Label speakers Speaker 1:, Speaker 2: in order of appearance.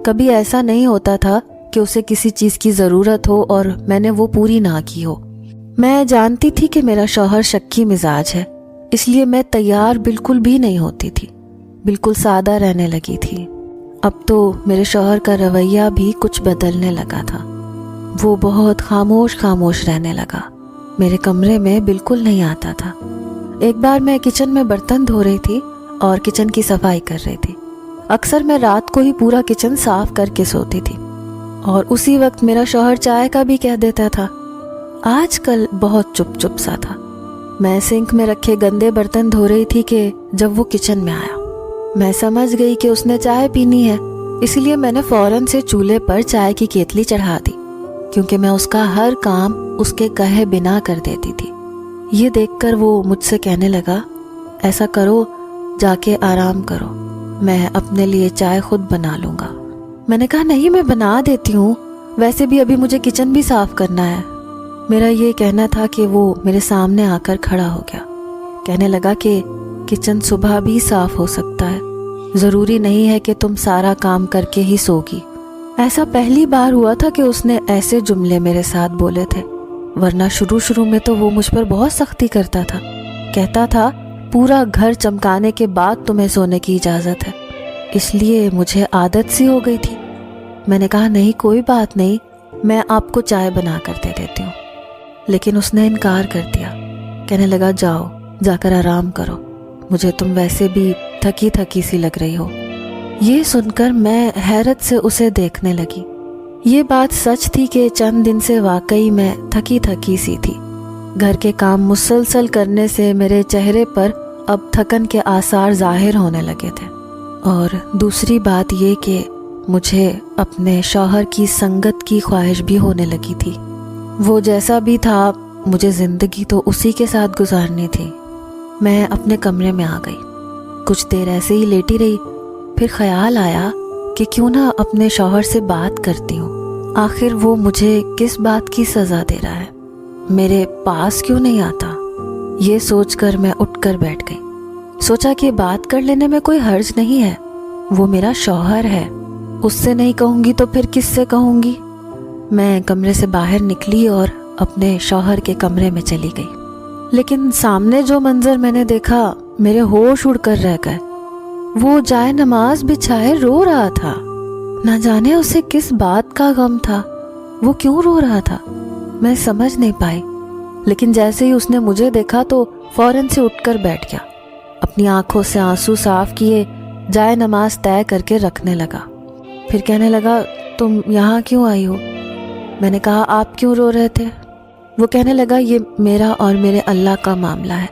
Speaker 1: کبھی ایسا نہیں ہوتا تھا کہ اسے کسی چیز کی ضرورت ہو اور میں نے وہ پوری نہ کی ہو۔ میں جانتی تھی کہ میرا شوہر شکی مزاج ہے، اس لیے میں تیار بالکل بھی نہیں ہوتی تھی، بالکل سادہ رہنے لگی تھی۔ اب تو میرے شوہر کا رویہ بھی کچھ بدلنے لگا تھا۔ وہ بہت خاموش رہنے لگا، میرے کمرے میں بالکل نہیں آتا تھا۔ ایک بار میں کچن میں برتن دھو رہی تھی اور کچن کی صفائی کر رہی تھی۔ اکثر میں رات کو ہی پورا کچن صاف کر کے سوتی تھی اور اسی وقت میرا شوہر چائے کا بھی کہہ دیتا تھا۔ آج کل بہت چپ سا تھا۔ میں سنک میں رکھے گندے برتن دھو رہی تھی کہ جب وہ کچن میں آیا۔ میں سمجھ گئی کہ اس نے چائے پینی ہے، اس لیے میں نے فوراً سے چولہے پر چائے کی کیتلی چڑھا دی، کیونکہ میں اس کا ہر کام اس کے کہے بنا کر دیتی تھی۔ یہ دیکھ کر وہ مجھ سے کہنے لگا، ایسا کرو، جا کے آرام کرو، میں اپنے لیے چائے خود بنا لوں گا۔ میں نے کہا نہیں، میں بنا دیتی ہوں، ویسے بھی ابھی مجھے کچن بھی صاف کرنا ہے۔ میرا یہ کہنا تھا کہ وہ میرے سامنے آ کر کھڑا ہو گیا، کہنے لگا کہ کچن صبح بھی صاف ہو سکتا ہے، ضروری نہیں ہے کہ تم سارا کام کر کے ہی سوگی۔ ایسا پہلی بار ہوا تھا کہ اس نے ایسے جملے میرے ساتھ بولے تھے، ورنہ شروع میں تو وہ مجھ پر بہت سختی کرتا تھا، کہتا تھا پورا گھر چمکانے کے بعد تمہیں سونے کی اجازت ہے۔ اس لیے مجھے عادت سی ہو گئی تھی۔ میں نے کہا نہیں، کوئی بات نہیں، میں آپ کو چائے بنا کر دے دیتی ہوں، لیکن اس نے انکار کر دیا، کہنے لگا جاؤ، جا کر آرام کرو، مجھے تم ویسے بھی تھکی سی لگ رہی ہو۔ یہ سن کر میں حیرت سے اسے دیکھنے لگی۔ یہ بات سچ تھی کہ چند دن سے واقعی میں تھکی سی تھی۔ گھر کے کام مسلسل کرنے سے میرے چہرے پر اب تھکن کے آثار ظاہر ہونے لگے تھے، اور دوسری بات یہ کہ مجھے اپنے شوہر کی سنگت کی خواہش بھی ہونے لگی تھی۔ وہ جیسا بھی تھا، مجھے زندگی تو اسی کے ساتھ گزارنی تھی۔ میں اپنے کمرے میں آ گئی، کچھ دیر ایسے ہی لیٹی رہی، پھر خیال آیا کہ کیوں نہ اپنے شوہر سے بات کرتی ہوں، آخر وہ مجھے کس بات کی سزا دے رہا ہے، میرے پاس کیوں نہیں آتا۔ یہ سوچ کر میں اٹھ کر بیٹھ گئی۔ سوچا کہ بات کر لینے میں کوئی حرج نہیں ہے، وہ میرا شوہر ہے، اس سے نہیں کہوں گی تو پھر کس سے کہوں گی۔ میں کمرے سے باہر نکلی اور اپنے شوہر کے کمرے میں چلی گئی، لیکن سامنے جو منظر میں نے دیکھا، میرے ہوش اڑ کر رہ گئے۔ وہ جائے نماز بچھائے رو رہا تھا، نہ جانے اسے کس بات کا غم تھا، وہ کیوں رو رہا تھا، میں سمجھ نہیں پائی۔ لیکن جیسے ہی اس نے مجھے دیکھا تو فوراً سے اٹھ کر بیٹھ گیا، اپنی آنکھوں سے آنسو صاف کیے، جائے نماز طے کر کے رکھنے لگا۔ پھر کہنے لگا تم یہاں کیوں آئی ہو؟ میں نے کہا آپ کیوں رو رہے تھے؟ وہ کہنے لگا یہ میرا اور میرے اللہ کا معاملہ ہے،